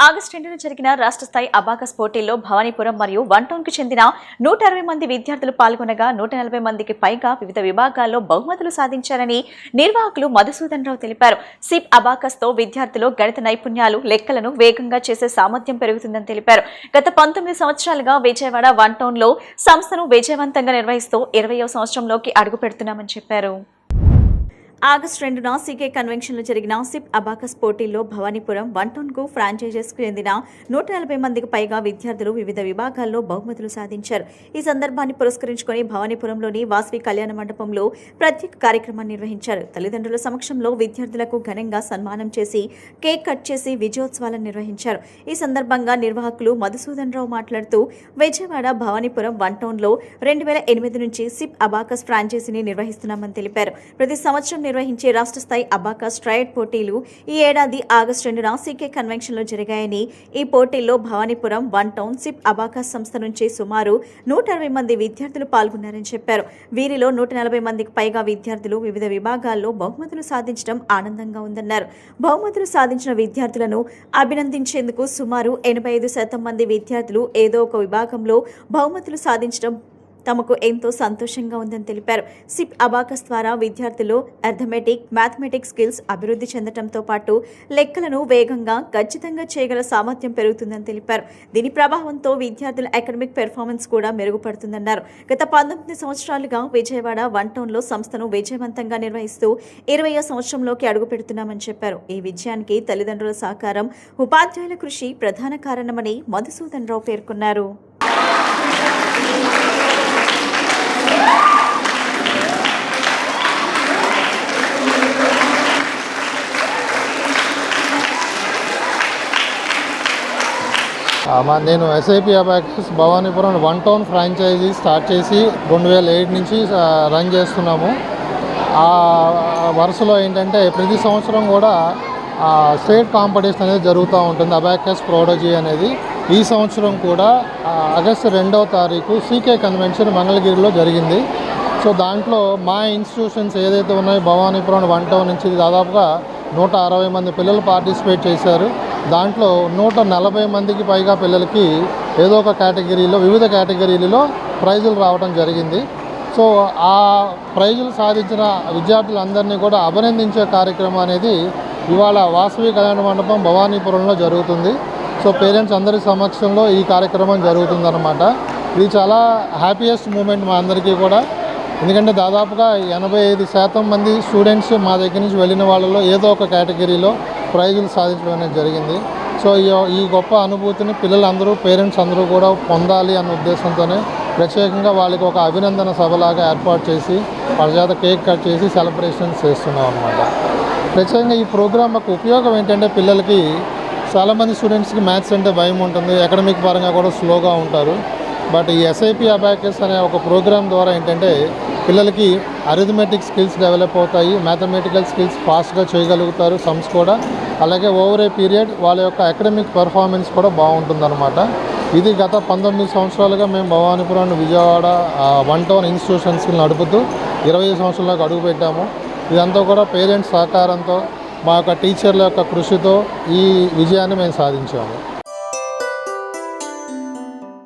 August 2న జరిగిన రాష్ట్ర స్థాయి అబాకస్ పోటీల్లో భవానీపురం మరియు వన్ టౌన్ కు చెందిన 160 మంది విద్యార్థులు పాల్గొనగా 140 మందికి పైగా వివిధ విభాగాల్లో బహుమతులు సాధించారని నిర్వాహకులు మధుసూదన్ రావు తెలిపారు. సిప్ అబాకస్ తో విద్యార్థులు గణిత నైపుణ్యాలు, లెక్కలను వేగంగా చేసే సామర్థ్యం పెరుగుతుందని తెలిపారు. గత 19 సంవత్సరాలుగా విజయవాడ వన్ టౌన్ లో సంస్థను విజయవంతంగా నిర్వహిస్తూ 20వ సంవత్సరంలోకి అడుగు పెడుతున్నామని చెప్పారు. ఆగస్టు 2న సీకే కన్వెన్షన్లో జరిగిన సిప్ అబాకస్ పోటీల్లో భవానీపురం వన్ టౌన్కు ఫ్రాంచైజీస్కు చెందిన 140 మందికి పైగా విద్యార్థులు వివిధ విభాగాల్లో బహుమతులు సాధించారు. ఈ సందర్భాన్ని పురస్కరించుకుని భవానీపురంలోని వాసవి కళ్యాణ మండపంలో ప్రత్యేక కార్యక్రమాన్ని నిర్వహించారు. తల్లిదండ్రుల సమక్షంలో విద్యార్థులకు ఘనంగా సన్మానం చేసి కేక్ కట్ చేసి విజయోత్సవాలను నిర్వహించారు. ఈ సందర్భంగా నిర్వాహకులు మధుసూదన్ రావు మాట్లాడుతూ విజయవాడ భవానీపురం వన్ టౌన్లో 2008 నుంచి సిప్ అబాకస్ ఫ్రాంచైజీని నిర్వహిస్తున్నామని తెలిపారు. ప్రతి సంవత్సరం నిర్వహించే రాష్ట్ర స్థాయి అబాకస్ ట్రయడ్ పోటీలు ఈ ఏడాది ఆగస్టు 2న సీకే కన్వెన్షన్లో జరిగాయని, ఈ పోటీల్లో Bhavanipuram one town SIP abacus సంస్థ నుంచి సుమారు 160 మంది విద్యార్థులు పాల్గొన్నారని చెప్పారు. వీరిలో 140 మందికి పైగా విద్యార్థులు వివిధ విభాగాల్లో బహుమతులు సాధించడం ఆనందంగా ఉందన్నారు. బహుమతులు సాధించిన విద్యార్థులను అభినందించేందుకు సుమారు 85% మంది విద్యార్థులు ఏదో ఒక విభాగంలో బహుమతులు సాధించడం తమకు ఎంతో సంతోషంగా ఉందని తెలిపారు. సిప్ అబాకస్ ద్వారా విద్యార్థులు అర్థమెటిక్, మ్యాథమెటిక్స్ స్కిల్స్ అభివృద్ధి చెందడంతో పాటు లెక్కలను వేగంగా, ఖచ్చితంగా చేయగల సామర్థ్యం పెరుగుతుందని తెలిపారు. దీని ప్రభావంతో విద్యార్థుల అకాడమిక్ పెర్ఫార్మెన్స్ కూడా మెరుగుపడుతుందన్నారు. గత 19 సంవత్సరాలుగా విజయవాడ వన్ టౌన్లో సంస్థను విజయవంతంగా నిర్వహిస్తూ 20వ సంవత్సరంలోకి అడుగు పెడుతున్నామని చెప్పారు. ఈ విజయానికి తల్లిదండ్రుల సహకారం, ఉపాధ్యాయుల కృషి ప్రధాన కారణమని మధుసూదన్ రావు పేర్కొన్నారు. నేను SIP abacus Bhavanipuram one town franchise start చేసి 2008 నుంచి రన్ చేస్తున్నాము. ఆ వరుసలో ఏంటంటే ప్రతి సంవత్సరం కూడా స్టేట్ కాంపిటీషన్ అనేది జరుగుతూ ఉంటుంది. అబాకస్ ప్రోడజీ అనేది ఈ సంవత్సరం కూడా ఆగస్టు 2వ తారీఖు సీకే కన్వెన్షన్ మంగళగిరిలో జరిగింది. సో దాంట్లో మా ఇన్స్టిట్యూషన్స్ ఏదైతే ఉన్నాయో భవానీపురం వన్ టౌన్ నుంచి దాదాపుగా 160 మంది పిల్లలు పార్టిసిపేట్ చేశారు. దాంట్లో 140 మందికి పైగా పిల్లలకి ఏదో ఒక కేటగిరీలో, వివిధ కేటగిరీలలో ప్రైజులు రావడం జరిగింది. సో ఆ ప్రైజులు సాధించిన విద్యార్థులందరినీ కూడా అభినందించే కార్యక్రమం అనేది ఇవాళ వాసవి కళ్యాణ మండపం భవానీపురంలో జరుగుతుంది. సో పేరెంట్స్ అందరి సమక్షంలో ఈ కార్యక్రమం జరుగుతుందన్నమాట. ఇది చాలా హ్యాపీయెస్ట్ మూమెంట్ మా అందరికీ కూడా. ఎందుకంటే దాదాపుగా 85% మంది స్టూడెంట్స్ మా దగ్గర నుంచి వెళ్ళిన వాళ్ళలో ఏదో ఒక కేటగిరీలో ప్రైజులు సాధించడం అనేది జరిగింది. సో ఈ గొప్ప అనుభూతిని పిల్లలందరూ, పేరెంట్స్ అందరూ కూడా పొందాలి అన్న ఉద్దేశంతోనే ప్రత్యేకంగా వాళ్ళకి ఒక అభినందన సభలాగా ఏర్పాటు చేసి వాళ్ళ చేత కేక్ కట్ చేసి సెలబ్రేషన్స్ చేస్తున్నాం అన్నమాట. ప్రత్యేకంగా ఈ ప్రోగ్రామ్ యొక్క ఉపయోగం ఏంటంటే పిల్లలకి, చాలామంది స్టూడెంట్స్కి మ్యాథ్స్ అంటే భయం ఉంటుంది, అకాడమిక్ పరంగా కూడా స్లోగా ఉంటారు. బట్ ఈ ఎస్ఐపి అబాకస్ అనే ఒక ప్రోగ్రామ్ ద్వారా ఏంటంటే పిల్లలకి అరిథమెటిక్ స్కిల్స్ డెవలప్ అవుతాయి, మ్యాథమెటికల్ స్కిల్స్ ఫాస్ట్గా చేయగలుగుతారు, సమ్స్ కూడా. అలాగే ఓవర్ ఏ పీరియడ్ వాళ్ళ యొక్క అకాడమిక్ పెర్ఫార్మెన్స్ కూడా బాగుంటుందన్నమాట. ఇది గత 19 సంవత్సరాలుగా మేము భవానీపురం, విజయవాడ వన్ టౌన్ ఇన్స్టిట్యూషన్స్ని నడుపుతూ 20 సంవత్సరాలకు అడుగుపెట్టాము. ఇదంతా కూడా పేరెంట్స్ సహకారంతో, మా యొక్క టీచర్ల యొక్క కృషితో ఈ విజయాన్ని మేము సాధించాము.